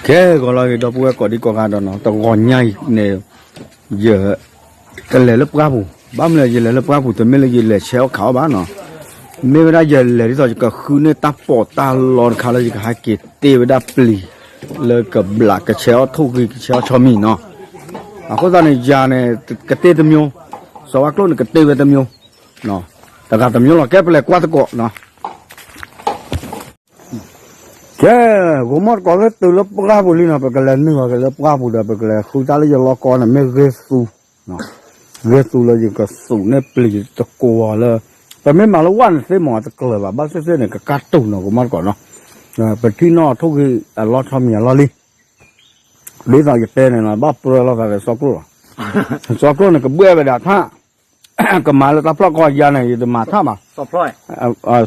cái còn lại đó bữa có đi có ăn đó nó tao ngon nhai nè giờ cái lệ lớp cá bù bám lại giờ lệ lớp cá bù tụi mình là giờ lệ xéo khảo bán nó mấy bây giờ lệ đi rồi cái khứ này ta bỏ ta lon khảo là cái hai cái tê với đá pli là cái bạc cái xéo thu cái xéo cho mình nó có ra này giờ này cái tê tầm nhiêu sau đó luôn cái tê với tầm nhiêu nóแต่การทำยังไงแกไปเลยกว่าตะโกเนาะแกกูมอดก่อนก็ตื่นแล้วปลาบุรีนะไปกันเลยนึกว่ากันแล้วปลาบุรีไปกันเลยคุยตาเลยจะรอก่อนนะไม่เรสูเนาะเรสูเลยยังก็สูเนี่ยปลีตะโกเลยแต่ไม่มาแล้ววันเสียหมอตะเกลือแบบบ้านเสียเนี่ยก็กัดตุ่นเนาะกูมอดก่อนเนาะไปที่นอกทุกทีรอทำอย่างรอลิลิตาจะเป็นเนี่ยบ้าเปลือยเราแต่สอกลัวเนี่ยก็เบื่อไปด่าท่าก็มาแล้วตาพลอกยาเนี่ยจะมาท่ามาสอบพลอย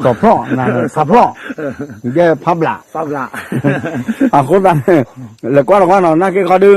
สอบพลอนะสอบพลอแกพับละคนนั้นแล้วก็เราว่าเราหน้าแกเขาดู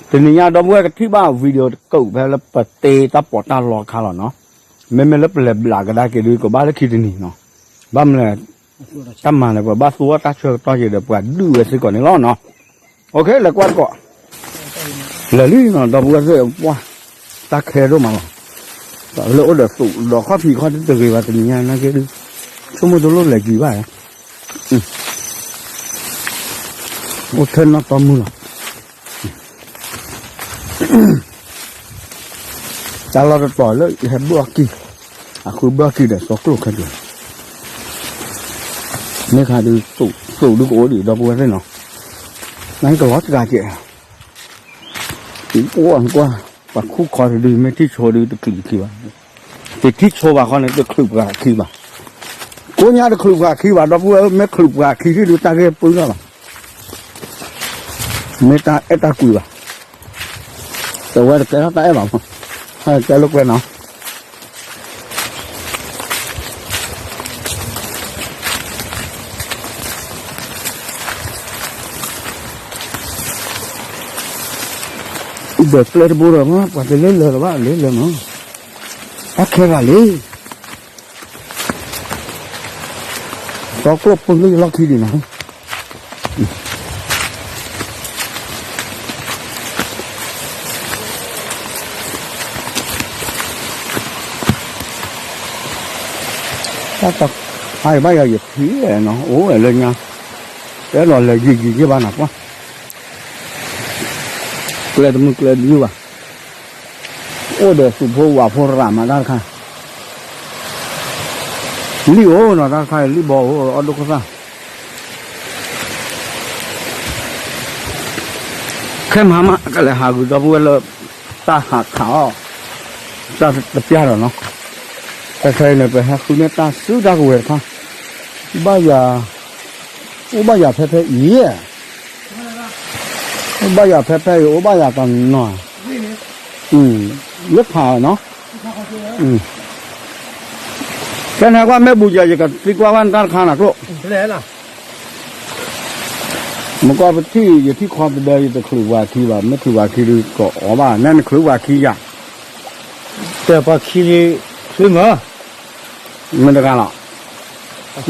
ทีนี้ยาดมเว้ยกับที่บ้านวิดีโอเก่าไปแล้วปะเตตาปอดตาหลอกเขาหรอเนาะไม่แล้วเปล่าหลักก็ได้แกดูก็บ้านแล้วคิดนี่เนาะบ้านเลยตั้มมาเลยว่าบ้านสัวตาเชื่อตาเจเดี๋ยวปวดดูไอ้สิก่อนนี่ล้อเนาะโอเคแล้วก็แล้วนี่เนาะดมเว้ยเสียว่าตาแคร์รู้มั้งแล้วเดี๋ยวสูดอกข้าวผีข้าวที่ตื่นมาตรงนี้นะแกดูชั่วโมงตัวรถเหล็กกี่บาทโอ้เทนนักตอมือจะเราจะปล่อยแล้วเห็นบัวกี้คือบัวกี้เดี๋ยวสอกลูกกันเดียวนี่ค่ะดูสูดูโอ้ดิดอกบัวได้เนาะนั่นก็ล้อจะกาเจ๋อีกอ้วนกว่าปากคู่คอดูไม่ที่โชว์ดูตะคลิบขี้บ้าแต่ที่โชว์ว่าเขาเนี่ยตะคลิบกว่าขี้บ้ากูเนี่ยตะคลิบกว่าขี้บ้าดอกบัวไม่คลิบกว่าขี้ที่ดูตาแกปื้นแล้วบ้าไม่ตาตากุยบ้าแต่ว่าแกเขาตาบ้าให้แกลุกไปเนาะเด็กเล็กบัวหรอมั้งว่าจะเล่นเลยหรือว่าเล่นเลยมั้งแค่ละเลยก็กลบปุ่นเลยล็อกที่ดีนะถ้าตักให้ใบยาหยิบผีเนาะโอ้ยเลยไงแต่หล่อเลยยิงบ้านหนักวะเกลือมันเกลืออยู่อ่ะโอ้เดี๋ยวสุโภว่าพอรามาได้ค่ะลิโอเนาะได้ค่ะลิบอโอ้อดุกซ่าแค่มามาก็เลยหากูจะพูดเลยตาหักขาวตาตะเปียร์เนาะแต่ใครเนี่ยไปหาคุณเนี่ยตาสู้ได้กูเหรอค่ะบ้ายาโอ้บ้ายาเพ่ๆอีบ้ายาเพ่ๆโอ้บ้ายากันหน่อยเลือกผ่าเนาะแค่นั้นว่าแม่บุญใหญ่กับติกว่าวันด้านข้างหนักโลแล้วล่ะมันก็เป็นที่อยู่ที่ความเป็นเดิมจะคลุกว่าคีว่าไม่คลุกว่าคีดูก็อ๋อว่านั่นคลุกว่าคีอย่างแต่พอคีคลุกเหรอมันจะกันหรอ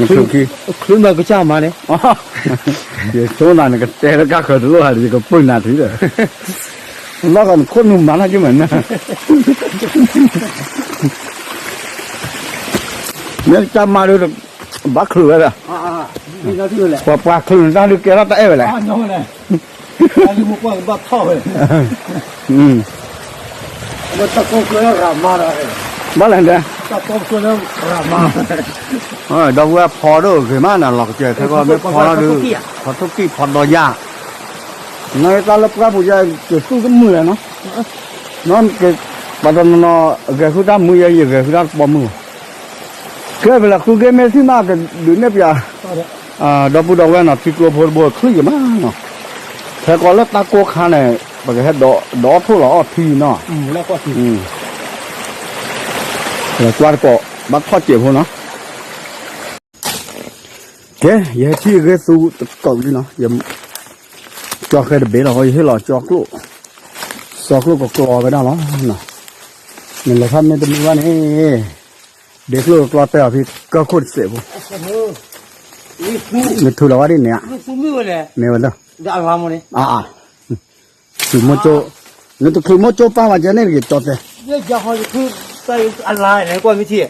คลุกคีคลุกมาก็เจ้ามาเนี่ยอ๋อเดี๋ยวโซน่าเนี่ยก็แต่ละก็คือรู้อะไรก็ปุ่นนาทีเลยแล้วก็คนหนุ่มมันอะไรเหมือนนะเนี่ยจำมาดูบักคลือเลยนี่เราที่เลยว่าปลาคลือนั่นดูแกรับได้เลยน้องเลยอันนี้มุกว่าบักท่อเลยมันตะโกนเลยรามาเลยบ้านไหนเนี่ยตะโกนเลยรามาดอกว่าพอด้วยคือมันน่ะหลอกเจอเขาก็ไม่พอแล้วดูพอทุกที่พอดอยาในตาลับกับผู้ใหญ่จะสู้กับมือเนาะนั่นคือปัตตานอแกคือด้ามมือใหญ่แกคือด้ามปอมือแกเวลาคือแกไม่ที่น่าจะดูเนี่ยพี่ดอกบุดอกแวนน่ะที่กลัวพอบัวคลื่นมากเนาะแต่ก่อนแล้วตาโกคาเนี่ยปกติดอกทั่วหล่อทีเนาะแล้วก็ทีแล้วกวาดก็บักทอดเจี๋ยวเนาะแกอย่าที่แกสู้ตกดิเนาะอย่าจอกแค่เด็ดเราให้หล่อจอกลูกจอกลูกก็กลัวไปได้หรอเนาะนี่แหละครับไม่ต้องมีว่านี่เด็กลูกกลัวแต่พี่ก็โคตรเสียบุ你偷了我的呢？你说没有嘞？没有的。这二万么呢？啊，去么做？你都去么做办法在那里做的？这家伙就偷在俺拉人过没去，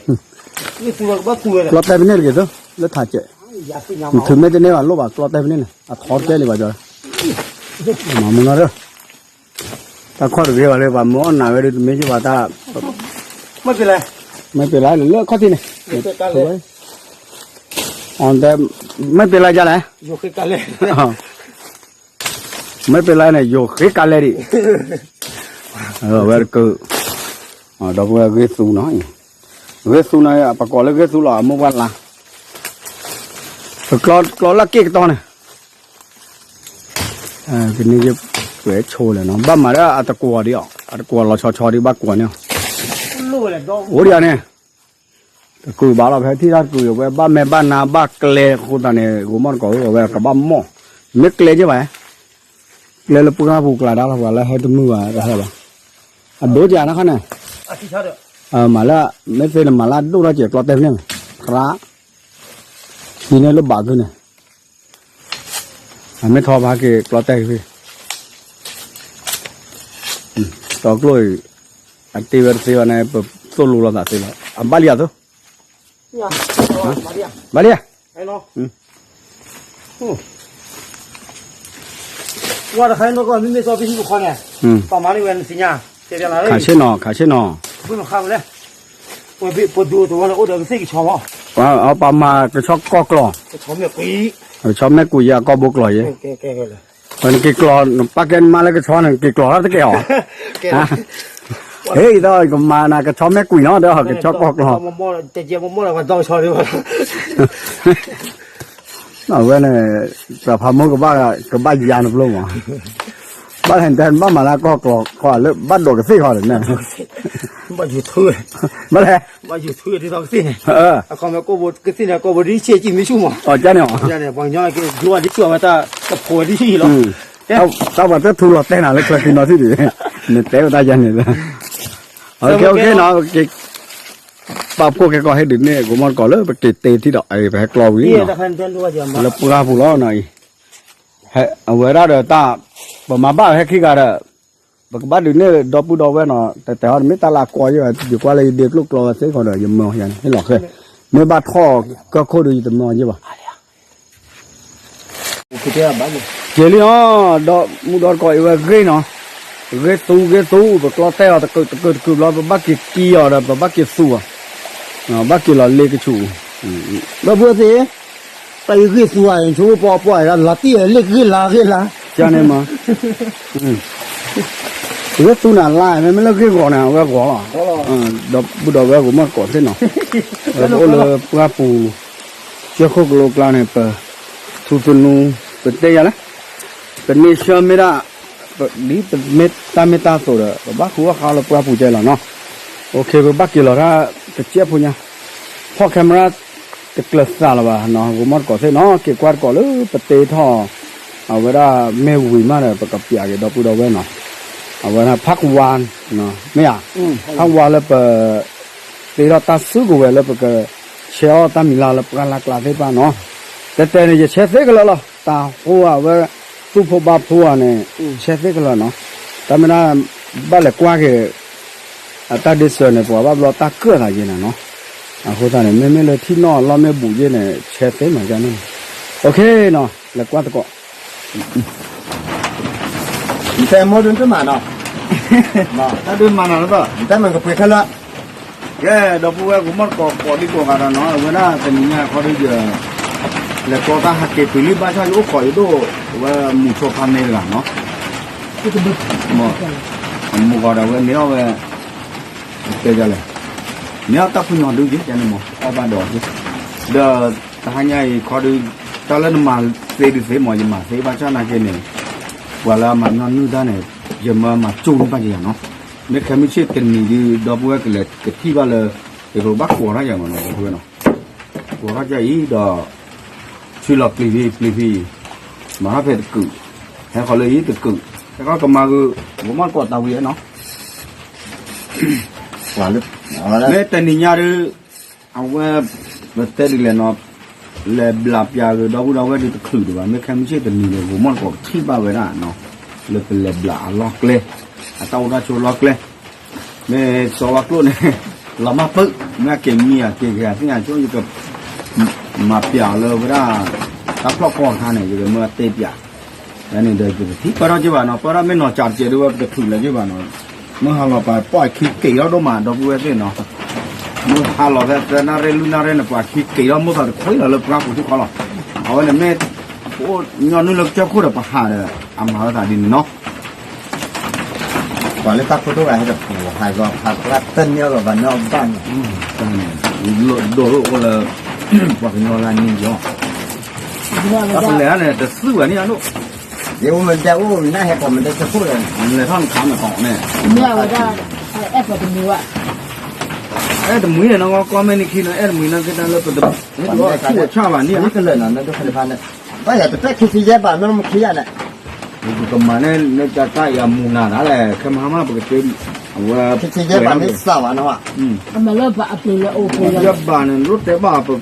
你说了我过了。做在那里头，那他这，也是娘毛。你去没在那玩路吧？做在那里，啊，好在里吧就。妈妈那的，他看到别个来吧，莫拿回来没去把他，没回来，没回来，那快点呢。没回来，on the 没回来家来。又回来。啊，没回来呢，又回家来的。very good。啊，đó vừa ghế su nói, ghế su này, bà có lấy ghế su là mua quan là, có là kia cái to này, cái này cái ghế trâu này nó, ba mà đó, ta qua đi à, ta qua là cho đi bắt qua nha, ủa đi à nè, cứ bảo là phải thi ra cứ về ba mẹ ba na ba kle khu ta này, của món có về cả ba mỏ, mấy kle chứ vậy, kle là bùa là đó là hai tấm mưa là hay là, đố già nó khá này. Mà là mấy phê là mà là đâu ra chỉ có tên này khá thì này nó bảo thôi này mấy thò ba cái có tên phi đó rồi anh tiêu về xíu này tôi lù là gì là anh ba liệt thôi ba liệt我的很多个没照片不好呢，爸妈那边是伢，这边来。看些喏。不能看不嘞，我别不多，我这我这个谁给抢嘛？ở bà mà cái chó có cò, cái chó mẹ quý, chó mẹ quý à có bốc lòi vậy, cái rồi, còn cái cò nó bắt cái mà lấy cái chó này cái cò nó cái hỏ, thế đó còn mà là cái chó mẹ quý nó đó cái chó có cò, mua là còn đau chó đấy mà, ở bên này là phải mua cái ba già nó luôn mà, ba hình thành ba mà là có cò lớp bắt đồ cái gì họ đấy nè. bao nhiêu thứ, bao nhiêu thứ thì tao xin này, còn mà có một cái xin này có một đi chơi chỉ mấy chung mà, cha này bằng nhau cái lúa đi chua mà ta phổi đi gì đó, tao bảo tao thu lọt tên nào lấy cái nó thế gì, nên téo ta chân này là, ok nó cái bao cô cái coi hết đến này của món cỏ lớn cái tê thì đợi phải cò quý nó, là pura phụ lo này, ở ngoài đó rồi ta, mà ba hay khi cả rồi. Bà đứa này đọc bút đọc về nó tại họ mấy ta là coi rồi vừa qua đây được lúc lo sẽ còn đợi dùm mò vậy hay lọt rồi mấy ba thò có khô được dùm mò chứ bà chỉ lý nó đó mua đó coi về ghế tu và lo teo ta cứ lo bắt cái kia rồi và bắt cái su à bắt cái là lê cái chủ đó bữa gì tại ghế su à chú bỏ là tia lê ghế là cho nên mà cái tu nào lại mới lấy cái gò nào cái gò đập bút đầu cái của mất cỏ thế nào rồi là qua phù chưa khô lô la này bờ thu nu bờ tây á bờ này xưa mới đã đi bờ meta rồi đó bác khu khá là qua phù chơi là nó ok bờ bác kia là ra cái chiếc phù nha pho camera cái clutch ra là bà nó của mất cỏ thế nó cái quạt cỏ lớn bờ tây thò ở với đó mê quỷ mà này bờ cặp bìa cái đập bút đầu cái nó ở bên là phát quan nó mấy à phát quan là bờ thì là ta sử dụng về là bờ cái xe ta mình là cái là thế ba nóแต่แต่เนี่ยเช็ดเสร็จแล้วล่ะตาหัวว่าตู้พบาพัวเนี่ยเช็ดเสร็จแล้วเนาะแต่ไม่น่าบ้านเล็กกว่าแค่ตาดิสเนี่ยพอว่าเราตาเกลืออะไรอย่างเนาะหัวตาเนี่ยไม่เลยที่นอนเราไม่บุญเนี่ยเช็ดเสร็จเหมือนกันนี่โอเคเนาะเล็กกว่าตะกอแต่หมดเรื่องที่มาเนาะมาถ้าเดินมาหน่อยก็แต่มันก็ไปขั้นละแกดอกบัวกูมันก่อดีกว่ากันเนาะเวลาเป็นเนี่ยเขาได้เยอะแล้วก็ถ้าหักเก็บไปรีบบ้านชาลูกข่อยดูว่าหมู่ชอบพันในหลังเนาะหมู่ก็ได้เว้ยเนี้ยเว้ยเจ๊จะเลยเนี้ยตักพุ่งยอนดูจิจันหมู่เอาบ้านดอกจิเดี๋ยวถ้าให้ยัยเขาดูตอนนั้นมาเสียดิเสียหมอจะมาเสียบ้านชาหน้าเกเนี่ยเวลามันนอนนู่นได้เนี่ยจะมาจูนไปอย่างเนาะไม่เคยไม่เชื่อกันนี่ดอกบัวกันเลยกับที่บ้านเลยเดี๋ยวบักหัวอะไรอย่างเงี้ยเพื่อนเนาะหัวอะไรจะอีดอกชื่อหลักปลีพีมาให้เป็นกึ่งให้เขาเลยอีตึกกึ่งแล้วก็มาคือผมมันกดตาวีเนาะหวานเลยเนี่ยแต่นี่ยาดูเอาว่าเบตเตอร์ดีเลยเนาะ le blap ya go do do we di khu do ba me kham chi de ni le go mon ko thi ba we na no le bla lock le a tao da cho lock le me so wa ko ne la ma pu me ke mi a ke ga tin a cho yu ko ma pya le ba da ta plok ko tha ne ju me te pya ne de ju thi pa ra ju ba no pa ra me no cha je do de khu le ju ba no mo ha lo pa pa ki ke yo do ma do we se no mo ha lo de na re lu na re na pa ki ke yo mo sa khoi la le pra ko ju ko lo a wa ne me o nyo nu le cha ko da pa ha de a ma ta di no ก่อนเลยตักตัวอะไรให้กับผัวหายก็ผักรัดเต้นเนี่ยกับวันนอกบ้านโดโลก็เลยว่าเป็นอะไรนี่จ้ะถ้าเป็นแล้วเนี่ยจะซื้ออันนี้นะลูก เดี๋ยวมันจะอู้น่าให้ผมมันจะพูดเลย เลยท่อนคำมาของเนี่ย เนี่ยว่าได้แอปเป็นมืออ่ะ แต่มือเนี่ยน้องก็ไม่ได้คิดนะมือนั่นก็ได้เลยเป็นตัวคู่ชาบ้านนี่ นี่ก็เลยนะนั่นก็คือพันเนี่ยก็อย่าไปแค่คิดที่แย่บ้านมันมันคิดอะไร ก็มาเนี่ยจะใกล้ยามูนาอะไรแค่มาปกติว่า คิดที่แย่บ้านนี่สาวนะวะ มาเลิกปะอัปเลยโอ้โห ยาบ้านรถแต่บ้าปุ๊บ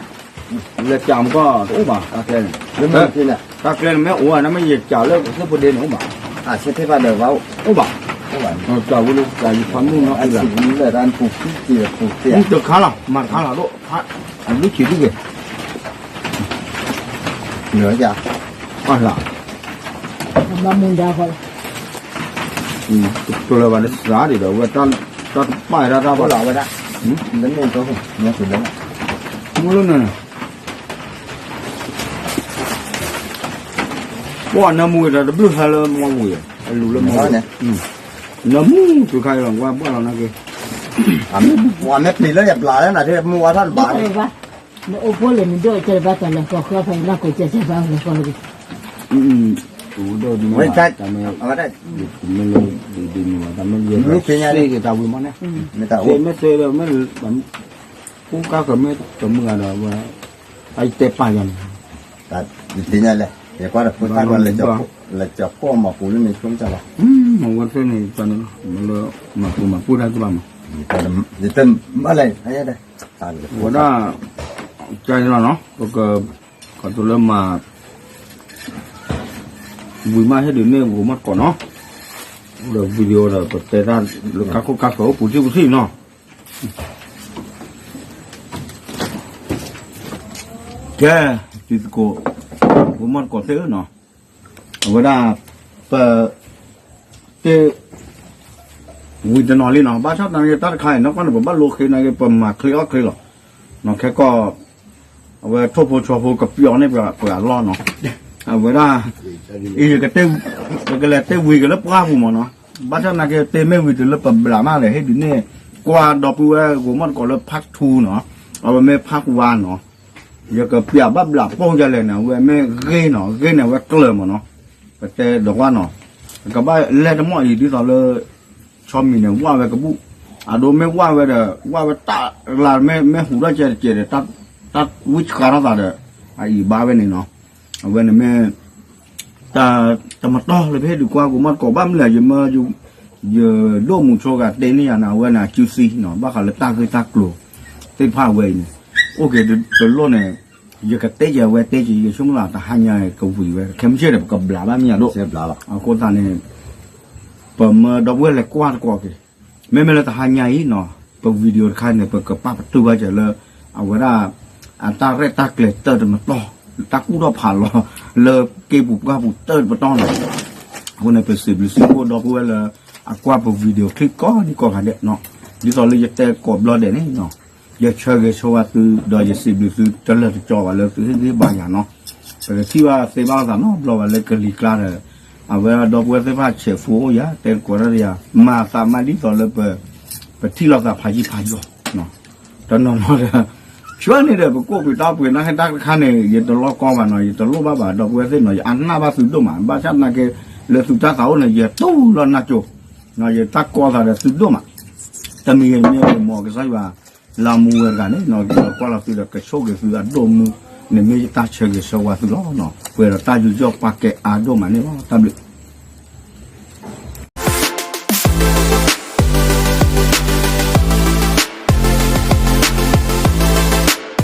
เลยจำก็โอ้บ้าตาแกน แล้วมันคิดเนี่ย ตาแกนไม่อ้วนนะไม่เหยียดจ่าเลยก็ประเด็นโอ้บ้า คิดที่บ้านเดี๋ยวว่า โอ้บ้า โอ้บ้าน จ่าวุ้งจ่าอยู่ความมุ่งเนาะ อันนี้เลยร้านผูกที่เกี่ยวผูกเตี้ย นี่จะขาละมาขาละลูกพัดอันนี้ขีดด้วย เหนือจ้ะ อ่ะล่ะ มามุงดาวเขา ตัวละวันนี้สาดีเดี๋ยวว่าตั้งป้ายราคา ก็ บ่ หล่อไปได้นั่นเองตัวผมเนี่ยสุดแล้ว มูลนั่นว่าน้ำมูแต่ดับเบิลฮัลโหลมัวมูอ่ะรู้แล้วมัวเนี่ยน้ำมูตัวใครหลังว่าบ้านเรานะแก วันนี้ปีแล้วอย่าปลาแล้วนะที่มัวท่าน บ้า บา เลยปะโอ้โหเลยมันด้วยเจอบ้านแต่ละก็คือไปนักก็จะใช้บ้านเลยก็เลย ตัวเดิมไม่ได้แต่ไม่ เอาได้ ไม่เลยดีๆว่าแต่ไม่เยอะนี่คือยังไงที่ตาวิมันเนี่ย ไม่ต้อง เสียไม่เสียเลยไม่แบบกูก้าวกับไม่ตัวมึงอะไรว่าไอ้เตะไปกัน แต่ทีนี้เลยเดี๋ยวก็จะพูดกันเลยจะพ่อมาพูดนี่ช่วงจะหรอ มันวันเสาร์นี่ตอนนี้มันเลยมาพูดอะไรบ้าง แต่เดี๋ยวอะไรอะไรได้ตายเลย วันน่ะใจเราเนาะก็ขอตัวเริ่มมาvui maiให้ดูเนี่ยผมมาก่อนเนาะเดี๋ยววิดีโอเราเปิดแต่ด้านกักเขาปุ๋ยปุ๋ยเนาะแกติดโกผมมาก่อนเสียเนาะเวลาเปิดเจวิจารณ์เลยเนาะบ้านชอบนั่งตัดไข่เนาะก็แบบบ้านโลเคนั่งเปิดมาเคลียร์หรอเนาะแค่ก็เอาไว้ทั่วโพชัวโพกับปีอ๋อเนี่ยเปิดล้อเนาะเวลาอีกเต้ก็เลยเต้วิ่งก็แล้วป้าผมเนาะบ้านฉันน่ะก็เต้ไม่วิ่งแล้วปั๊บลามาเลยให้ดูเนี่ยกว่าดอกบัวกูมันก็แล้วพักทูเนาะเอาไปไม่พักวานเนาะอย่าก็เปียบ้าบลาป้องจะเลยนะเว้ยไม่เกยเนาะเกยเนี่ยเว้ยเกลือเนาะก็เต้ดอกว่าเนาะก็บ้าเล่นมั่วอีที่ตอนเลยชอบมีเนี่ยว่าเว้ยก็บุอ่ะดูไม่ว่าเว้ยเด้อว่าเว้ยตาลาไม่หูได้เจเด้ตัดวิชาอะไรเด้อไอ้บ้าเว้ยนี่เนาะเว้ยเนี่ยแม่แต่มาต่อเลยเพื่อดูกว่ากูมันก่อบ้านเลยยังมาอยู่โดมุชกะเตนี่อ่ะนะเว้ยนะคิวซีเนาะบ้าเขาเลยตาคือตากลัวเต้ผ้าเว้ยนี่โอเคเดี๋ยวโลเนี่ยยังก็เตะเว้ยเตะจีช่วงหลังแต่หันยังก็วิ่งเว้ยเข้มเชื่อเดี๋ยวก็บลาบ้านมีอ่ะลูก เสียบลาละ อ่ะคนตาเนี่ยเปิดมาดอกเว้ยเลยกว้างกว่ากี่ไม่เลยแต่หันยังเนาะเปิดวิดีโอค่ายเนี่ยเปิดกระป๋าประตูไว้จะเลยเอาไว้ได้อันตาเรตาเกล็ดเตอร์มาต่อตากูรอผ่านหรอเลยเก็บบุกว่าบุกเติร์ดมาต้องเลยวันนี้เป็นสิบหรือสิบคนดอกเวลาอากว่าเป็นวิดีโอคลิปก็นี่ก็หาเด็ดเนาะดิสอเลยจะแต่กดรอเด็ดนี่เนาะอยากเชื่อเลยชัวร์คือดอยจะสิบหรือสิจะเลิกจ่อว่าเลิกคือที่บางอย่างเนาะแต่ที่ว่าเซบ้าสามเนาะเราว่าเลิกกันลีกลาเลยเอาเวลาดอกเวลาเซบ้าเชฟฟูยาแต่กว่าเรียมาสามารถดิสอเลยไปที่เราจะพายิเนาะตอนนั้นเราช่วงนี้เดี๋ยวกูไปตามไปนะให้ตักข้าเนี่ยยันตลอดก้อนมาหน่อยยันตลอดบ้าดอกเวทีหน่อยอันน่าบ้าสุดตัวมันบ้าชัดนะแกเลือดสุดท้ายเขาเนี่ยยันตู้แล้วนะจูนะยันตักก้อนอะไรสุดตัวมันแต่มีมองก็ใช่ว่าลามูเอร์กันเนี่ยเนาะก้อนเราสุดก็โชคก็สุดดมเนี่ยไม่ตัดเชือกก็ชาวสุดแล้วเนาะเวลาตัดอยู่จอกปากแกอาดมันเนี่ยว่าตัด